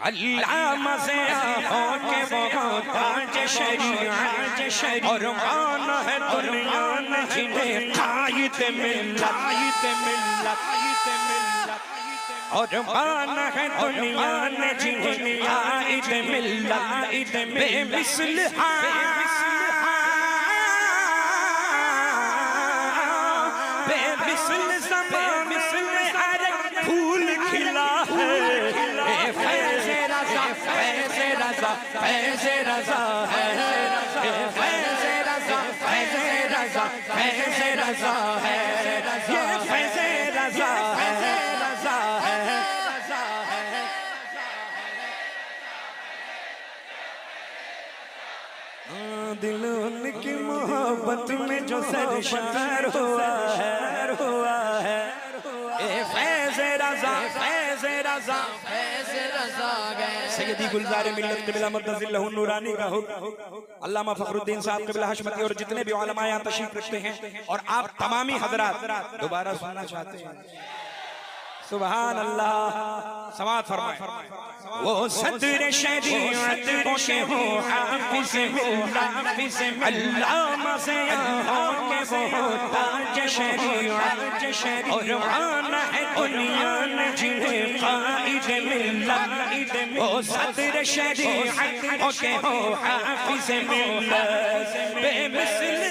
علامہ ضیاء ہو کہ وہ تاج شریعت اور مان ہے دنیا میں جنہیں قائد ملت اور مان ہے دنیا میں جنہیں قائد ملت بے مثل بے مثل زمان میں ہر پھول کھلا ہے فیض رضا فیض رضا فیض رضا ہے فیض رضا فیض رضا فیض رضا ہے یہ فیض رضا ہے دل ان کی محبت میں جو سرشار ہوا ہے اے فیض رضا فیض رضا فیض رضا گئے سیدی گلزار ملت قبلہ مدد اللہ نورانی کا حکم علامہ فخر الدین صاحب قبلہ حشمتی اور جتنے بھی علماء یہاں تشریف رکھتے ہیں اور آپ تمامی حضرات دوبارہ سننا چاہتے ہیں سبحان اللہ سماعت فرمائیں وہ صدر شریعت ہو کہ ہو حافظ علامہ ضیاء ہو کہ وہ تاج شریعت اور مان ہے دنیا میں جنہیں قائد ملت وہ صدر شریعت ہو کہ ہو حافظ ملت بے مثل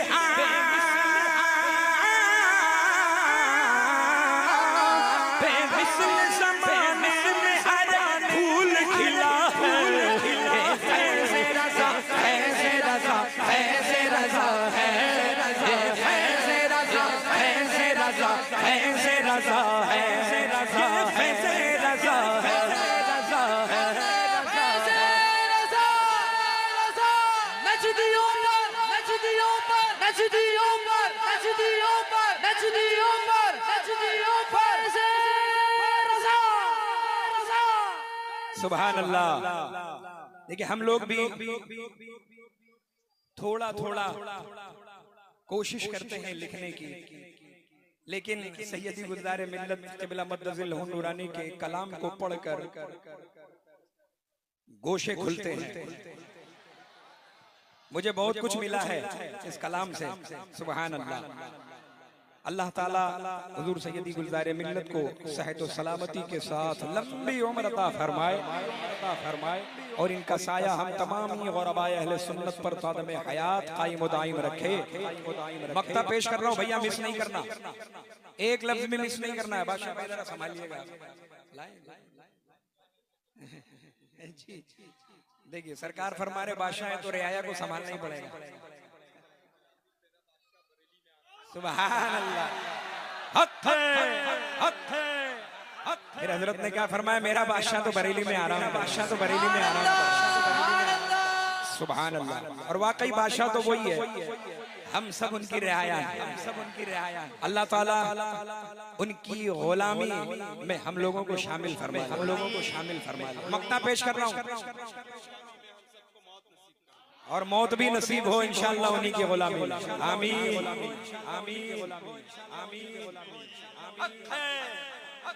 سبحان اللہ دیکھیں ہم لوگ بھی تھوڑا کوشش کرتے ہیں لکھنے کی لیکن سیدی گلزار ملت قبلہ مدد اللہ نورانی کے کلام کو پڑھ کر گوشے کھلتے ہیں مجھے بہت کچھ ملا ہے اس کلام سے سبحان اللہ اللہ تعالیٰ حضور سیدی گلزار ملت کو صحت و سلامتی کے ساتھ لمبی عمر عطا فرمائے اور ان کا سایہ ہم تمامی غرباء اہل سنت پر تادم حیات قائم و دائم رکھے مقطع پیش کر رہا ہوں بھیا مس نہیں کرنا ایک لفظ میں مس نہیں کرنا ہے بادشاہ بھائی ذرا سنبھالیے گا دیکھیے سرکار فرما رہے بادشاہ ہے تو رعایا کو سنبھالنا ہی پڑے گا سبحان اللہ حق ہے پھر حضرت نے کیا فرمایا میرا بادشاہ تو بریلی میں آرام ہے، بادشاہ تو بریلی میں آرام ہے، سبحان اللہ۔ اور واقعی بادشاہ تو وہی ہے، ہم سب ان کی رعایا ہیں، اللہ تعالیٰ ان کی غلامی میں ہم لوگوں کو شامل فرمائے، مقطع پیش کر رہا ہوں، اور موت بھی نصیب ہو انشاءاللہ انہی کی غلامی میں، آمین آمین آمین،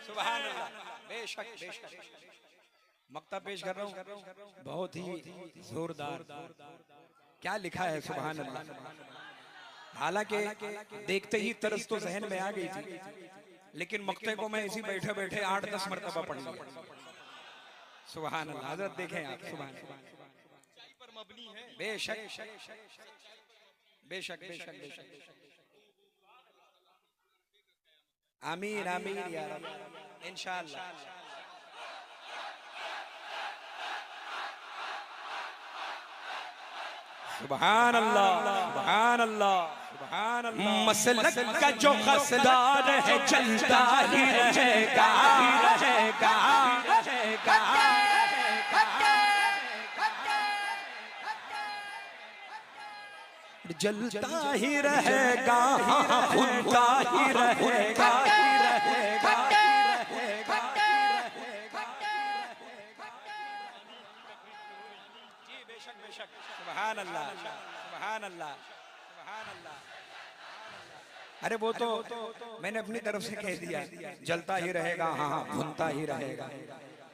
سبحان اللہ، بے شک مقطع پیش کر رہا ہوں، بہت ہی زوردار، کیا لکھا ہے سبحان اللہ، حالانکہ دیکھتے ہی طرز تو ذہن میں آ گئی تھی، لیکن مقطع کو میں اسی بیٹھے بیٹھے 8-10 مرتبہ پڑھ لیا، سبحان اللہ، حضرت دیکھیں آپ، سبحان اللہ، بے شک بے شک بے شک بے شک، آمین آمین یا رب، انشاءاللہ، سبحان اللہ سبحان اللہ سبحان اللہ، مسلک کا جو قصدار ہے چلتا ہی رہے گا، جلتا ہی رہے گا، بھولتا ہی رہے گا، سبحان اللہ سبحان اللہ سبحان اللہ۔ ارے وہ تو میں نے اپنی طرف سے کہہ دیا، جلتا ہی رہے گا، ہاں بھونتا ہی رہے گا،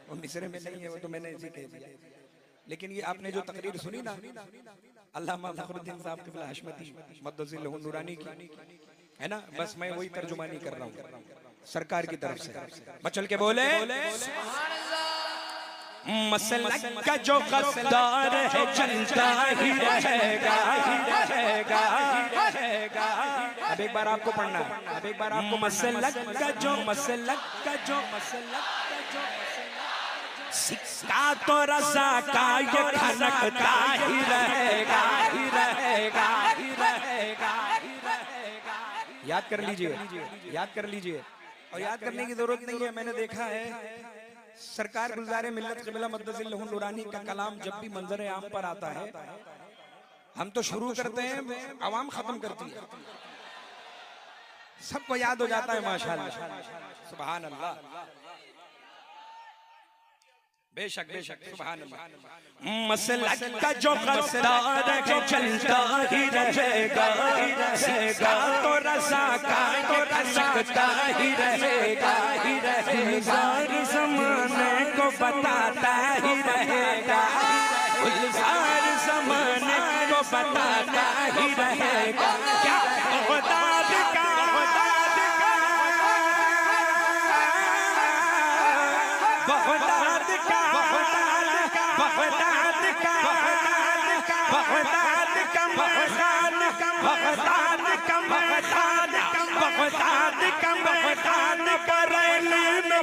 وہ مصرے میں نہیں ہے، وہ تو میں نے اسے کہہ دیا، لیکن یہ آپ نے جو تقریر سنی نا علامہ فخر الدین صاحب قبلہ حشمتی مقدس اللہ نورانی کی ہے نا، بس میں وہی ترجمانی کر رہا ہوں سرکار کی طرف سے، بچل کے بولے مسلک کا جو قصدار ہے چلتا ہی رہے گا، اب ایک بار آپ کو پڑھنا ہے، اب ایک بار آپ کو مسلک کا جو سکہ تو رضا کا یہ کھنکتا ہی رہے گا، یاد کر لیجئے، اور یاد کرنے کی ضرورت نہیں ہے، میں نے دیکھا ہے سرکار گلزار ملت قبلہ مقدس اللہ نورانی کا کلام جب بھی منظر عام پر آتا ہے ہم تو شروع کرتے ہیں، عوام ختم کرتی ہے، سب کو یاد ہو جاتا ہے ماشاءاللہ، سبحان اللہ، بے شک سبحان اللہ۔ مسلک کا جو قصدار ہے چلتا ہی رہے گا، سکہ تو رضا کا کھنکتا ہی رہے گا، گلزار زمانے کو بتاتا ہی رہے گا، گلزار زمانے کو بتاتا ہی رہے گا، کیا بغداد کا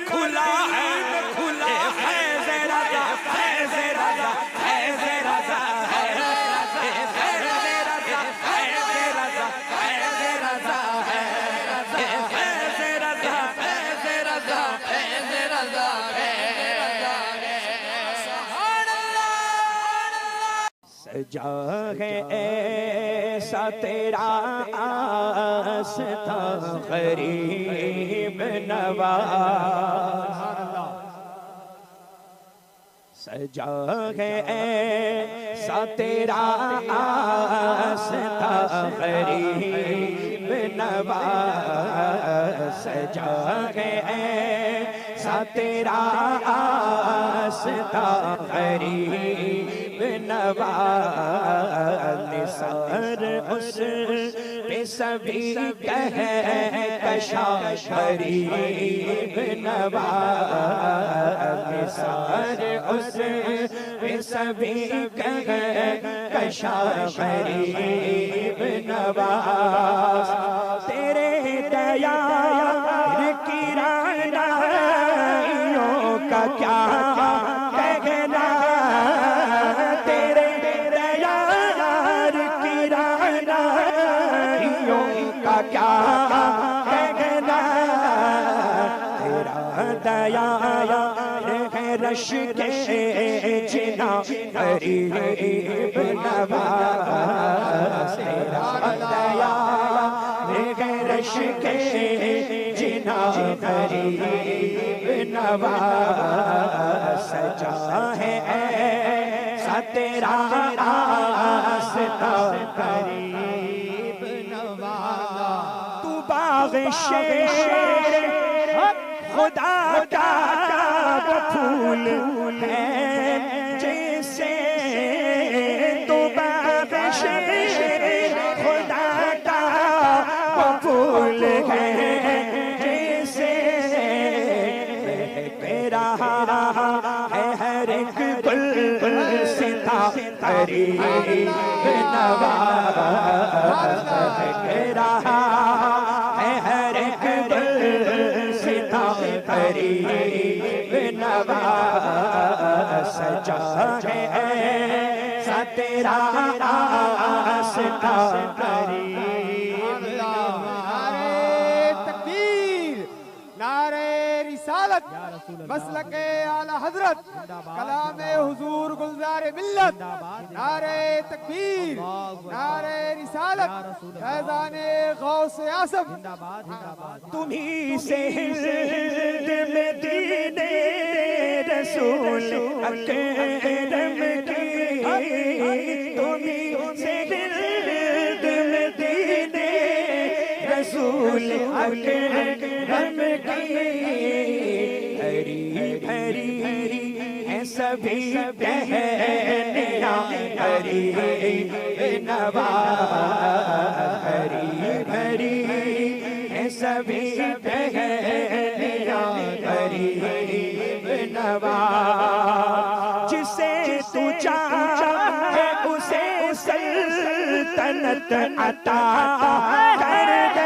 کھلا ہے، فیض رضا فیض رضا فیض رضا فیض رضا فیض رضا فیض رضا فیض رضا فیض رضا فیض رضا سجا ہے ایسا تیرا آستاں غریب نواز، سجا ہے ایسا تیرا آستاں غریب نواز، سجا ہے ایسا تیرا آستاں غریب نواز، نثار اس پہ سبھی کہے کشاش غریب نواز، نثار اس پہ سبھی کہے کشاش غریب نواز، تیرے دیار کی رعنائیوں کا کیا کہنا، کیا کہنا، تیرا دیا ہے رش کے جنا غریب نواز تیرا دیا ہے رش کے جنا غریب نواز سجا ہے ایسا تیرا راستہ غریب نواز تو باغ شیر خدا کا پھول ہے جیسے تو باغ شیر خدا کا پھول ہے جیسے تیرا ہے ہر ایک گلستاں غریب نواز تیرا ہے ہر ایک گلستاں غریب نواز سجا ہے ایسا تیرا راستہ غریب نواز تکبیر نعرہ رسالت مسلک اعلی حضرت کلام حضور گلزار ملت نعرہ تکبیر نعرہ رسالت فیضان غوث اعظم تمہیں سے ہند میں دین رسول اکرم کی تمہیں سے ہند میں دین رسول اکرم کی ہری ہری ہیں سبھی بہنیاں غریب نواز ہری ہری ہیں سبھی بہنیاں غریب نواز جسے تو چاہے اسے سلطنت عطا کر دے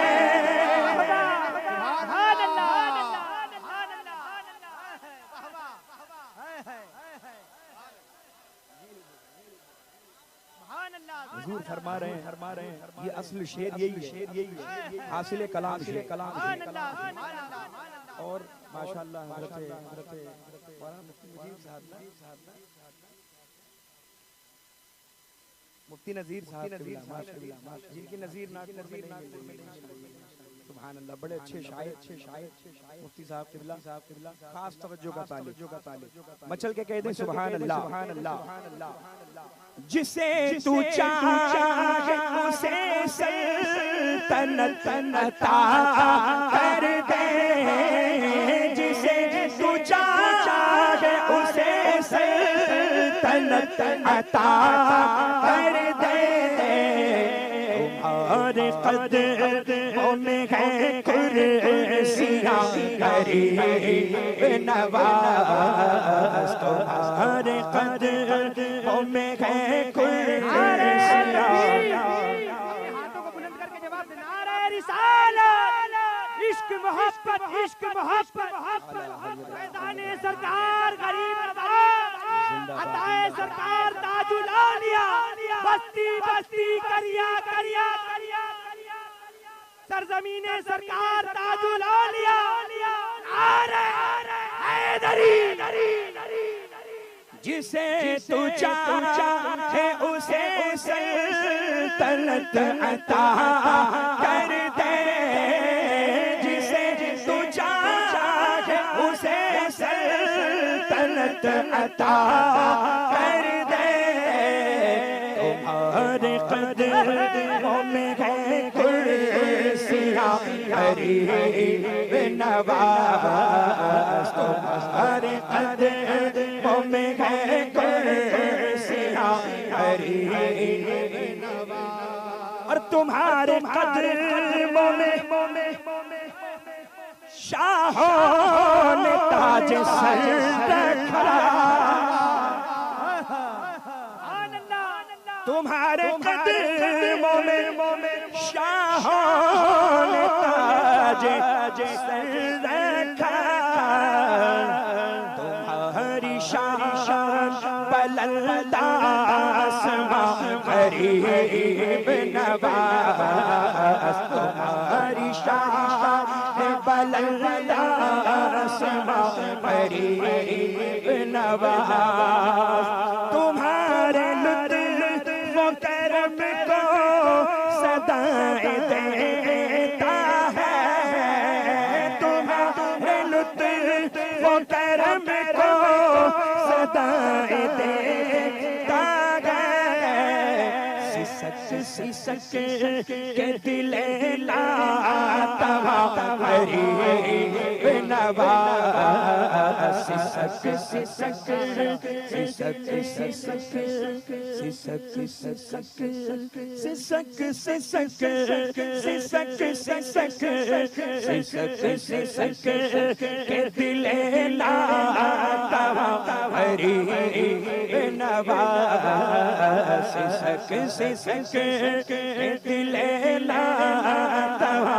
حضور فرما رہے ہیں یہ اصل شعر یہی ہے حاصل کلام اور ماشاءاللہ حضرت مولانا مفتی نذیر صاحب جن کی نظیر سبحان اللہ بڑے اچھے شاعر مفتی صاحب قبلہ خاص توجہ کا طالب مچل کے کہہ دیں سبحان اللہ جسے تو چاہے اسے سلطنت عطا کر دے جسے تو چاہے اسے سلطنت عطا کر دے تمہارے قدموں میں ہے کرسیاں غریب نواز تمہارے قدموں میں ہے کرسیاں ہاتھوں کو بلند کر کے جواب دے نعرہ رسالت عشق محبت فیضان سرکار غریب نواز عطائے سرکار تاج الاولیاء بستی کریا سرزمین سرکار تاج الاولیاء نعرہ حیدری جسے تو چاہے اسے سلطنت عطا کر دے جسے تو چاہے اسے سلطنت عطا کر دے تمہارے قدموں میں ہے کرسیاں غریب نواز تمہارے قدموں میں ہے کرسیاں غریب نواز اور تمہارے قدموں میں شاہوں نے تاج سر رکھا تمہارے قدموں میں شاہوں نے تاج سر رکھا تمہاری شان بلند آسماں غریب نواز تمہاری شان بلند آسماں غریب نواز تمہارے لطف و کرم کو صدائیں دیتا ہے تمہارے لطف و کرم کو صدائیں دیتا ہے سسک کے دل لاتوا غریب نواز سسک کے دل لاتوا غریب نواز سسک کے دل لاتوا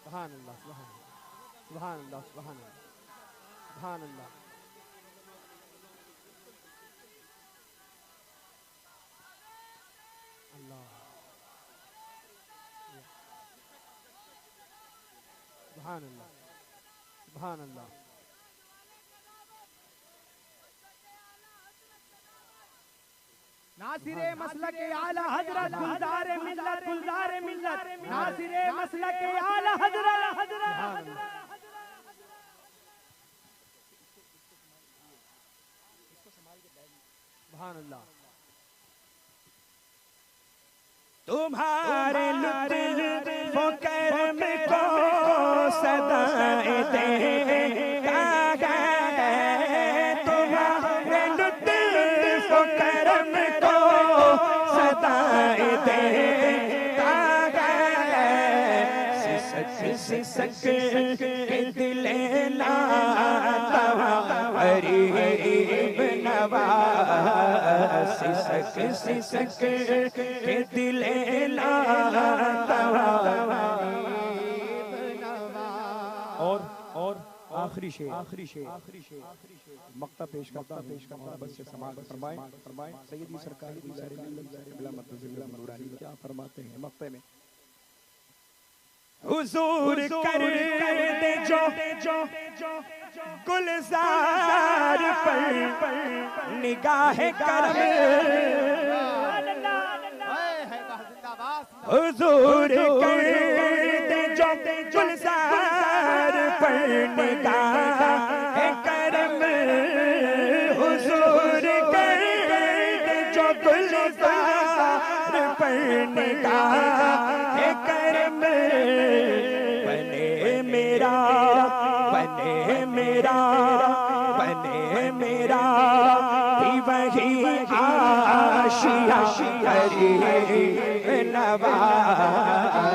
سبحان اللہ سبحان اللہ سبحان اللہ سبحان اللہ سبحان اللہ اللہ سبحان اللہ سبحان اللہ ناصر مسلک اعلی حضرت گلزار ملت ناصر مسلک اعلی حضرت سبحان اللہ تمہارے لطف و کرم کو صدائیں دیتا ہے تمہارے لطف و کرم کو صدائیں دیتا ہے سسک کے دل لاتوا غریب نواز سسک کے دل لاتوا اور آخری شعر مقطع پیش کرتا محبت سے سماعت فرمائیں سیدی سرکار گلزار ملت قبلہ مرتضی نورانی کیا فرماتے ہیں مقطع میں حضور کر دے جو گلزار پر نگاہ کرم حضور کر دے جو گلزار پر نگاہ کرم حضور کر دے جو گلزار پر نگاہ کرم بنے میرا بھی وہی آشیاں غریب نواز